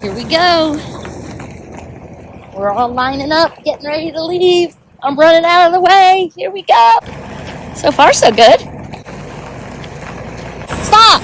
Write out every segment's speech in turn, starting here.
Here we go. We're all lining up, getting ready to leave. I'm running out of the way. Here we go. So far, so good. Stop!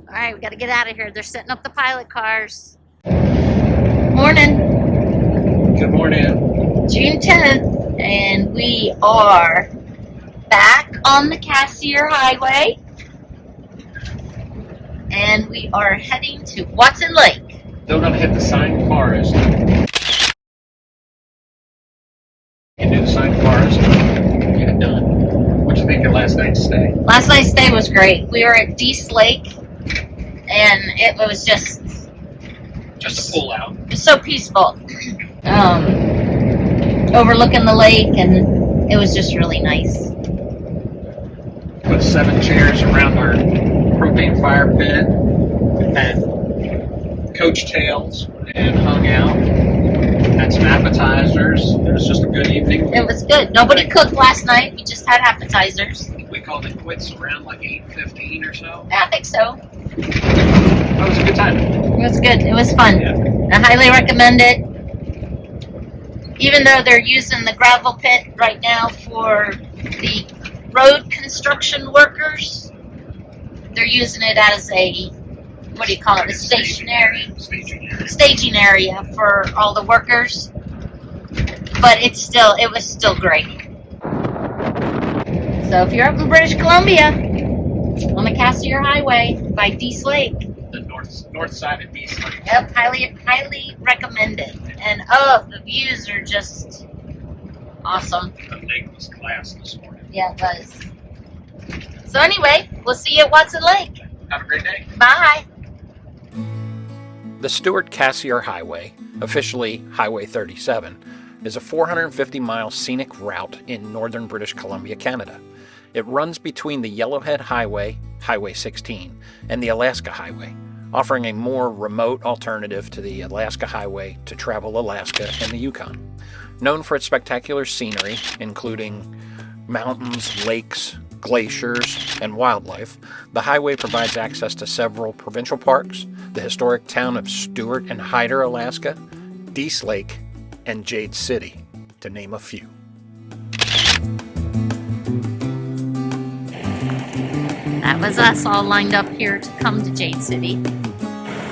All right, we got to get out of here. They're setting up the pilot cars. Morning. Good morning. June 10th, and we are back on the Cassiar Highway. And we are heading to Watson Lake. Still gonna hit the Pine Forest. You do the Pine Forest, get it done. What you think of last night's stay? Last night's stay was great. We were at Dease Lake, and it was just a pull out. It was so peaceful. Overlooking the lake, and it was just really nice. Put 7 chairs around our propane fire pit, had coach tails, and hung out. Had some appetizers. It was just a good evening. It was good. Nobody cooked last night. We just had appetizers. We called it quits around like 8:15 or so. I think so. That was a good time. It was good. It was fun. Yeah. I highly recommend it. Even though they're using the gravel pit right now for the road construction workers, they're using it as a, what do you call it, a staging area for all the workers. But it was still great. So if you're up in British Columbia, on the Cassiar Highway by Dease Lake, The north side of Dease Lake. yep, highly recommend it. And the views are just awesome. The lake was glass this morning. Yeah, it was. So anyway, we'll see you at Watson Lake. Have a great day. Bye. The Stewart-Cassiar Highway, officially Highway 37, is a 450-mile scenic route in northern British Columbia, Canada. It runs between the Yellowhead Highway, Highway 16, and the Alaska Highway, offering a more remote alternative to the Alaska Highway to travel Alaska and the Yukon. Known for its spectacular scenery, including mountains, lakes, glaciers, and wildlife, the highway provides access to several provincial parks, the historic town of Stewart and Hyder, Alaska, Dease Lake, and Jade City, to name a few. That was us all lined up here to come to Jade City.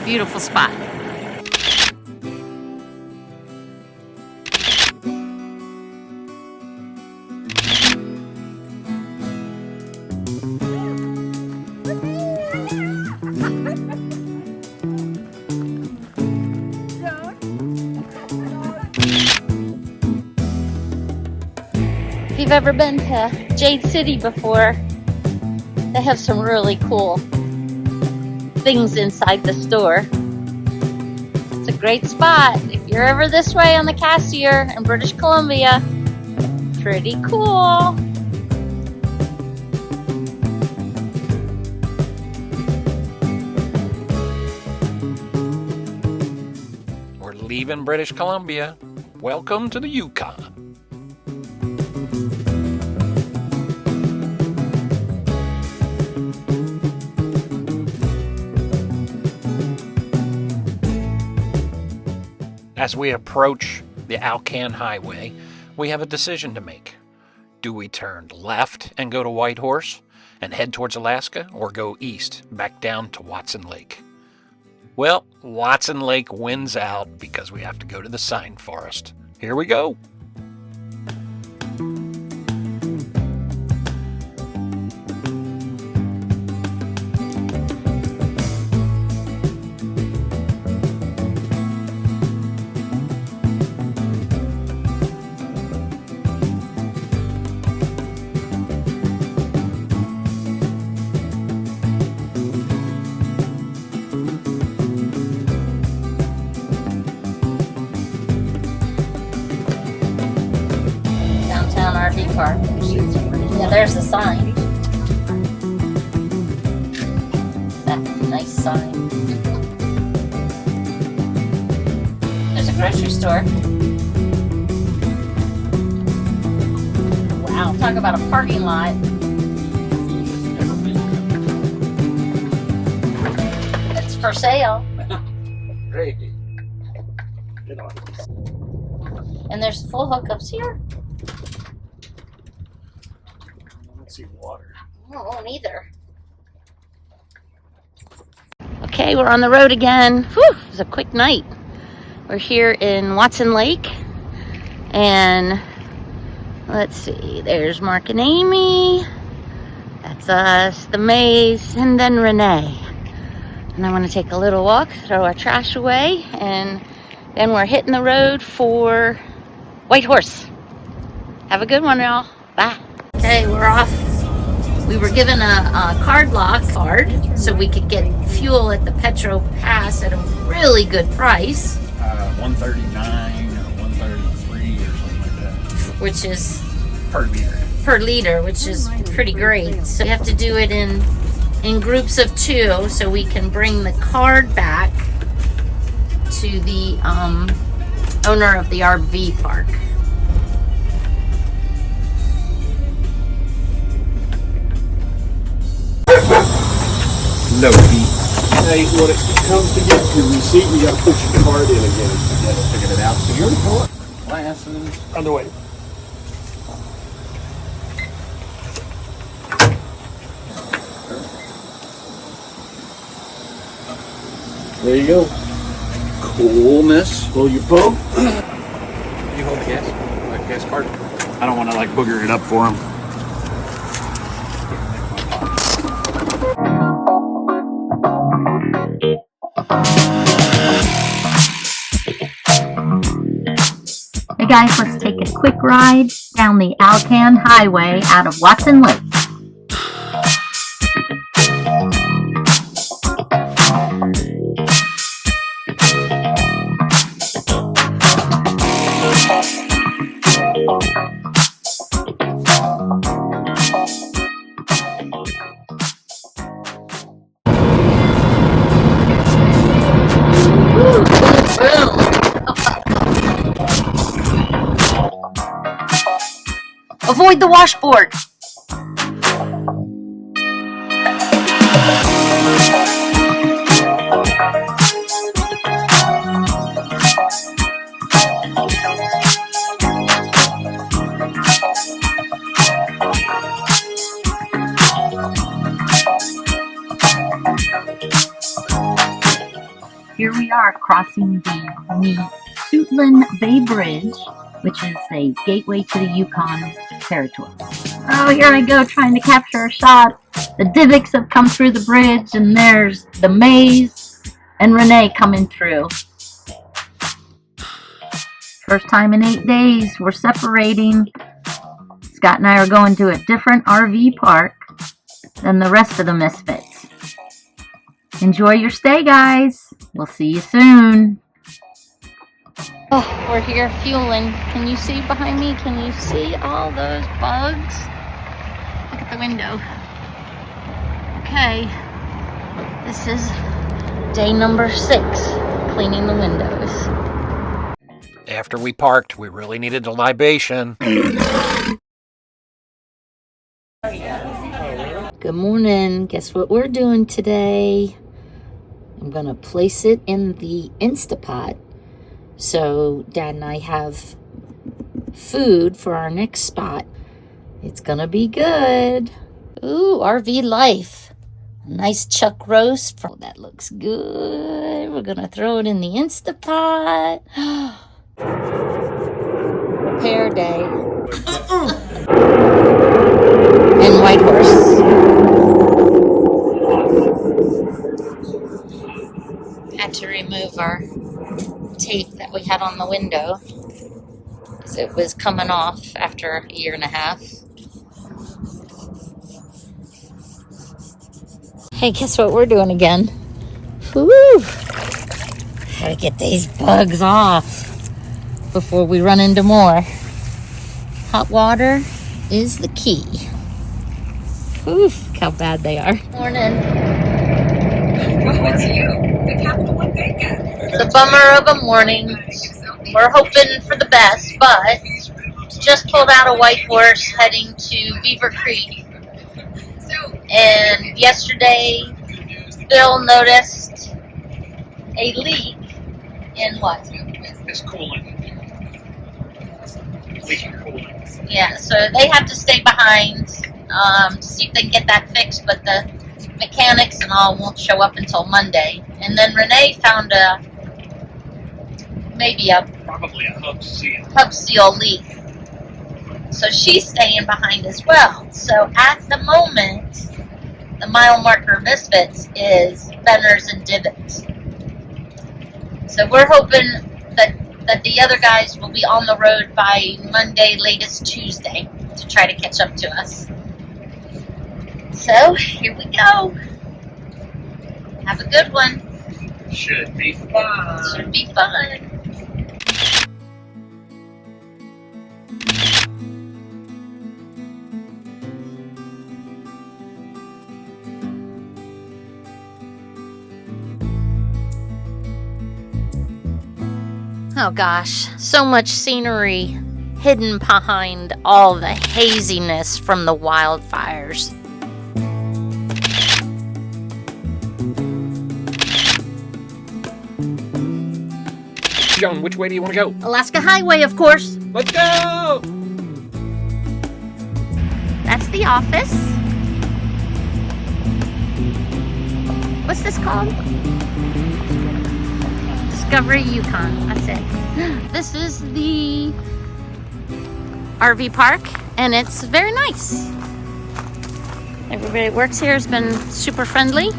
Beautiful spot. If you've ever been to Jade City before, they have some really cool things inside the store. It's a great spot. If you're ever this way on the Cassiar in British Columbia, pretty cool. We're leaving British Columbia. Welcome to the Yukon. As we approach the Alcan Highway, we have a decision to make. Do we turn left and go to Whitehorse and head towards Alaska, or go east back down to Watson Lake? Well, Watson Lake wins out because we have to go to the Pine Forest. Here we go. RV park. Yeah, there's the sign. That's a nice sign. There's a grocery store. Wow, talk about a parking lot. For sale. Great. And there's full hookups here? I don't see water. Oh, neither. Okay, we're on the road again. Whew, it was a quick night. We're here in Watson Lake. And let's see, there's Mark and Amy. That's us, the Mays, and then Renee. And I'm gonna take a little walk, throw our trash away, and then we're hitting the road for Whitehorse. Have a good one, y'all. Bye. Okay, we're off. We were given a card lock card so we could get fuel at the Petro Pass at a really good price. $139 or $133 or something like that. Which is Per liter. which is pretty great. So we have to do it in groups of 2 so we can bring the card back to the owner of the RV park. No heat. Hey, when it comes to get your receipt, you gotta put your card in again to get it figured out. So you're the Glasses. underway. There you go. Coolness. Blow your pump. You hold the gas card. I don't want to like booger it up for him. Hey guys, let's take a quick ride down the Alcan Highway out of Watson Lake. Avoid the washboard. Here we are crossing the Suitland Bay Bridge, which is a gateway to the Yukon territory. Oh, here I go trying to capture a shot. The Divots have come through the bridge, and there's the Mays and Renee coming through. First time in 8 days, we're separating. Scott and I are going to a different RV park than the rest of the misfits. Enjoy your stay, guys. We'll see you soon. Oh, we're here fueling. Can you see behind me? Can you see all those bugs? Look at the window. Okay, this is day number 6, cleaning the windows. After we parked, we really needed a libation. Good morning. Guess what we're doing today? I'm gonna place it in the Instapot. So Dad and I have food for our next spot. It's gonna be good. Ooh, RV life. A nice chuck roast. Oh, that looks good. We're gonna throw it in the Instapot. Repair day. And Whitehorse. Had to remove our tape that we had on the window because it was coming off after a year and a half. Hey, guess what we're doing again? Woo! Gotta get these bugs off before we run into more. Hot water is the key. Whew, look how bad they are. Morning. Oh, it's you. The capital one bacon. It's a bummer of a morning. We're hoping for the best, but just pulled out of Whitehorse heading to Beaver Creek. And yesterday, Bill noticed a leak in what? It's cooling. Leaking cooling. Yeah, so they have to stay behind to see if they can get that fixed, but the mechanics and all won't show up until Monday. And then Renee found Probably a hub seal leak. So she's staying behind as well. So at the moment, the mile marker misfits is benders and divots. So we're hoping that the other guys will be on the road by Monday, latest Tuesday, to try to catch up to us. So here we go. Have a good one. Should be fun. Should be fun. Oh gosh, so much scenery hidden behind all the haziness from the wildfires. Joan, which way do you want to go? Alaska Highway, of course. Let's go! That's the office. What's this called? Discovery Yukon. That's it. This is the RV park, and it's very nice. Everybody that works here has been super friendly.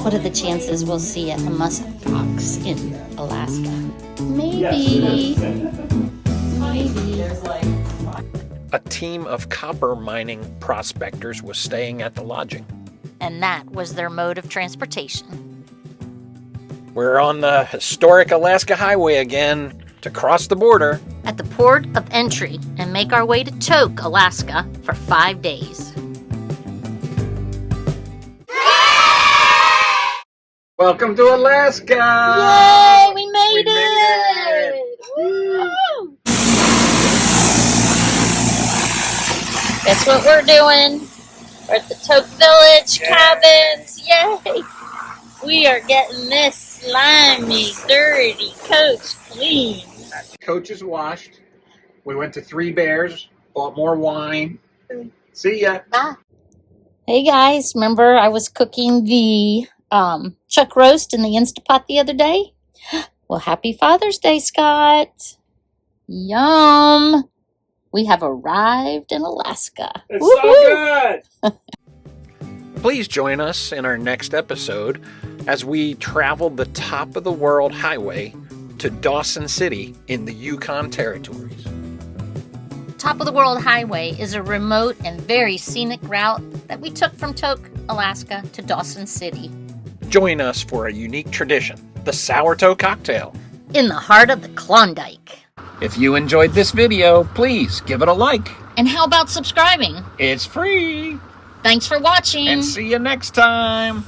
What are the chances we'll see a musk ox in Alaska? Maybe. Maybe. A team of copper mining prospectors was staying at the lodging. And that was their mode of transportation. We're on the historic Alaska Highway again to cross the border. At the port of entry and make our way to Tok, Alaska for 5 days. Welcome to Alaska! Yay! We made it! Woo! That's what we're doing. We're at the Tok Village cabins. Yay! We are getting this slimy, dirty coach clean. Coach is washed. We went to Three Bears, bought more wine. See ya. Bye. Hey guys, remember I was cooking the chuck roast in the Instapot the other day? Well, happy Father's Day, Scott. Yum. We have arrived in Alaska. It's Woo-hoo! so good. Please join us in our next episode as we travel the top of the world highway to Dawson City in the Yukon Territories. Top of the World Highway is a remote and very scenic route that we took from Tok, Alaska to Dawson City. Join us for a unique tradition, the sourdough cocktail. In the heart of the Klondike. If you enjoyed this video, please give it a like. And how about subscribing? It's free. Thanks for watching. And see you next time.